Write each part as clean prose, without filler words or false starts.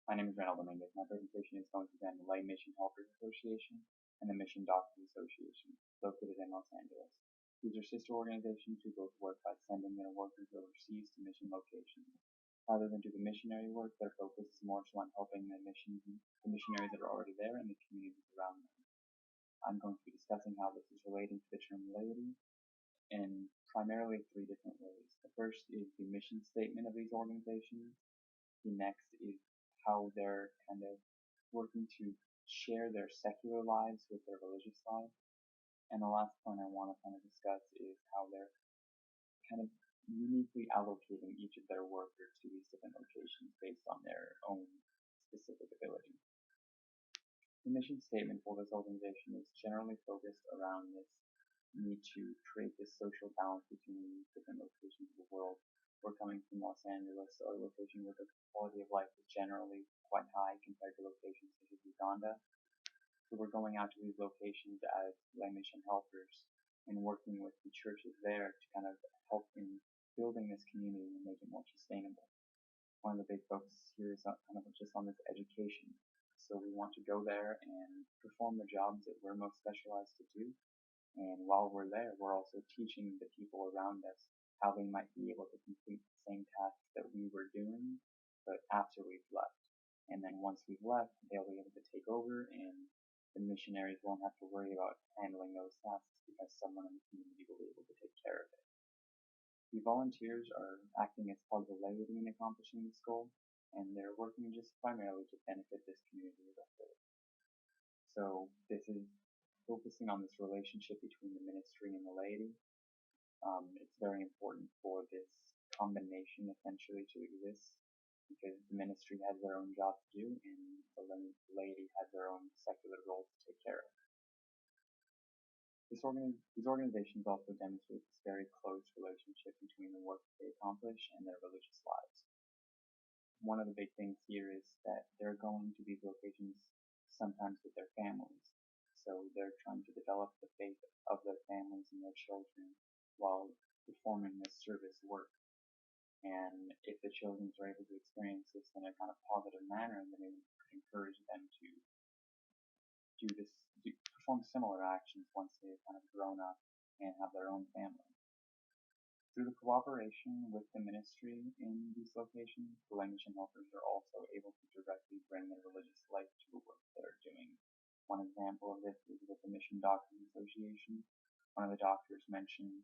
My name is Ronald Dominguez. My presentation is going to be on the Lay Mission Helpers Association and the Mission Doctors Association, located in Los Angeles. These are sister organizations who both work by sending their workers overseas to mission locations. Rather than do the missionary work, their focus is more so on helping the missionaries that are already there and the communities around them. I'm going to be discussing how this is relating to the term laity in primarily three different ways. The first is the mission statement of these organizations. The next is how they're kind of working to share their secular lives with their religious lives. And the last point I want to kind of discuss is how they're kind of uniquely allocating each of their workers to these different locations based on their own specific ability. The mission statement for this organization is generally focused around this need to create this social balance between these different locations of the world. We're coming from Los Angeles, a location where the quality of life is generally quite high compared to locations such as Uganda. So we're going out to these locations as lay mission helpers and working with the churches there to kind of help in building this community and make it more sustainable. One of the big focuses here is kind of just on this education. So we want to go there and perform the jobs that we're most specialized to do. And while we're there, we're also teaching the people around us how they might be able to complete the same tasks that we were doing, but after we've left. And then once we've left, they'll be able to take over and the missionaries won't have to worry about handling those tasks because someone in the community will be able to take care of it. The volunteers are acting as part of the laity in accomplishing this goal, and they're working just primarily to benefit this community as a whole. So this is focusing on this relationship between the ministry and the laity. It's very important for this combination essentially to exist because the ministry has their own job to do and the laity has their own secular role to take care of. These organizations also demonstrate this very close relationship between the work they accomplish and their religious lives. One of the big things here is that they're going to these locations sometimes with their families. So they're trying to develop the faith of their families and their children while performing this service work. And if the children are able to experience this in a kind of positive manner, then it would encourage them to perform similar actions once they've kind of grown up and have their own family. Through the cooperation with the ministry in these locations, the lay mission helpers are also able to directly bring their religious life to the work they're doing. One example of this is with the Mission Doctors Association. One of the doctors mentioned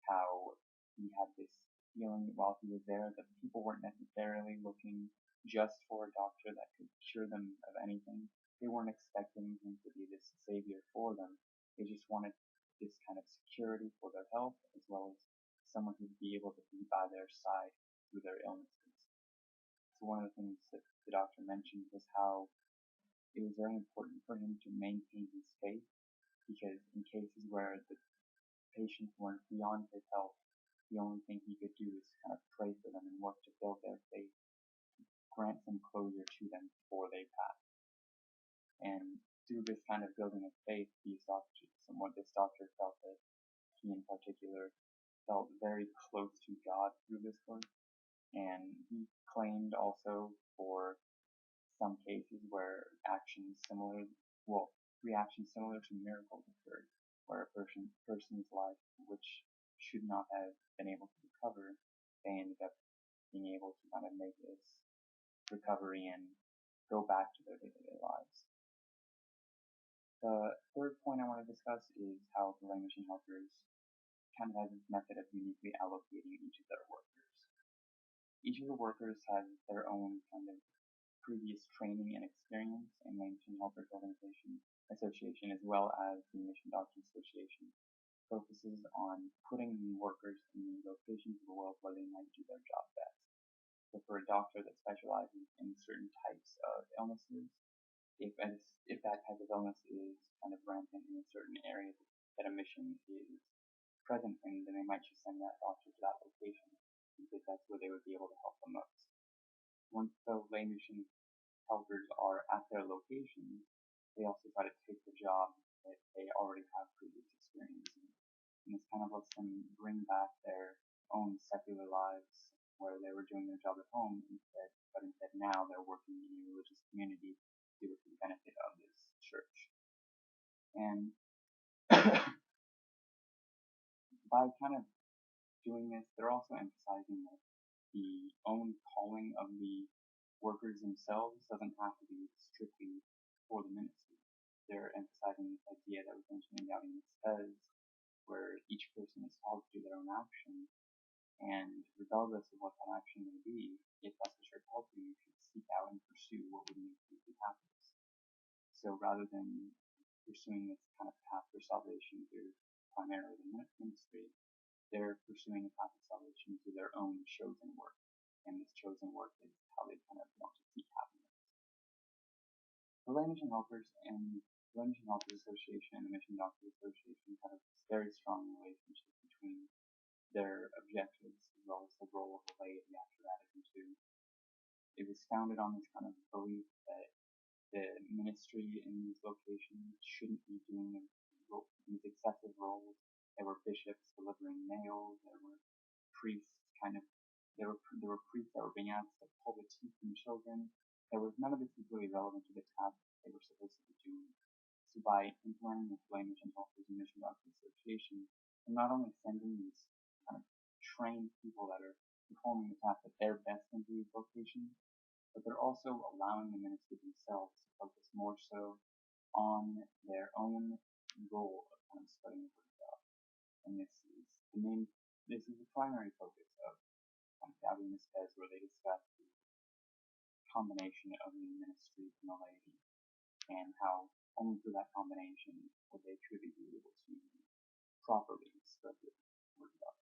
how he had this feeling while he was there that people weren't necessarily looking just for a doctor that could cure them of anything. They weren't expecting him to be this savior for them. They just wanted this kind of security for their health as well as someone who'd be able to be by their side through their illnesses. So one of the things that the doctor mentioned was how it was very important for him to maintain his faith because in cases where the patients weren't beyond his help, the only thing he could do is kind of pray for them and work to build their faith, grant some closure to them before they pass. And through this kind of building of faith, this doctor felt that he in particular felt very close to God through this work. And he claimed also for some cases where reactions similar to miracles occurred, where a person's life, which should not have been able to recover, they ended up being able to kind of make this recovery and go back to their day-to-day lives. The third point I want to discuss is how the lay mission helpers kind of has this method of uniquely allocating each of their workers. Each of the workers has their own kind of previous training and experience in lay mission helpers association as well as the Mission Doctors Association focuses on putting the workers in the locations of the world where they might do their job best. So for a doctor that specializes in certain types of illnesses, if that type of illness is kind of rampant in a certain area that a mission is present in, then they might just send that doctor to that location because that's where they would be able to help the most. Once the lay mission helpers are at their location, they also try to take the job that they already have previous experience in. And this kind of lets them bring back their own secular lives where they were doing their job at home but instead now they're working in a religious community to do it for the benefit of this church. And by kind of doing this, they're also emphasizing that the own calling of the workers themselves doesn't have to be strictly for the ministry. They're emphasizing this idea that was mentioned in Gaudium et Spes, where each person is called to do their own action, and regardless of what that action may be, if that's what you're called to, you should seek out and pursue what would make you happiest. So rather than pursuing this kind of path for salvation through primarily the ministry, they're pursuing a path of salvation through their own chosen work, and this chosen work is how they kind of want to seek happiness. The Lay Mission Helpers and the Lay Mission Helpers Association and the Mission Doctors Association have a very strong relationship between their objectives as well as the role of the laity after Vatican II. It was founded on this kind of belief that the ministry in these locations shouldn't be doing these excessive roles. There were bishops delivering mail, there were priests there were priests that were being asked to pull the teeth from children. None of this was really relevant to the task they were supposed to be doing. So by implementing this Lay Mission Helpers and Mission Doctors Association, they're not only sending these kind of trained people that are performing the task at their best into these locations, but they're also allowing the ministry themselves to focus more so on their own goal of kind of spreading the word of God. And this is the primary focus of Gaudium et Spes, where they discuss the combination of the ministry and the laity, and how only through that combination would they truly be able to properly spread the word of God.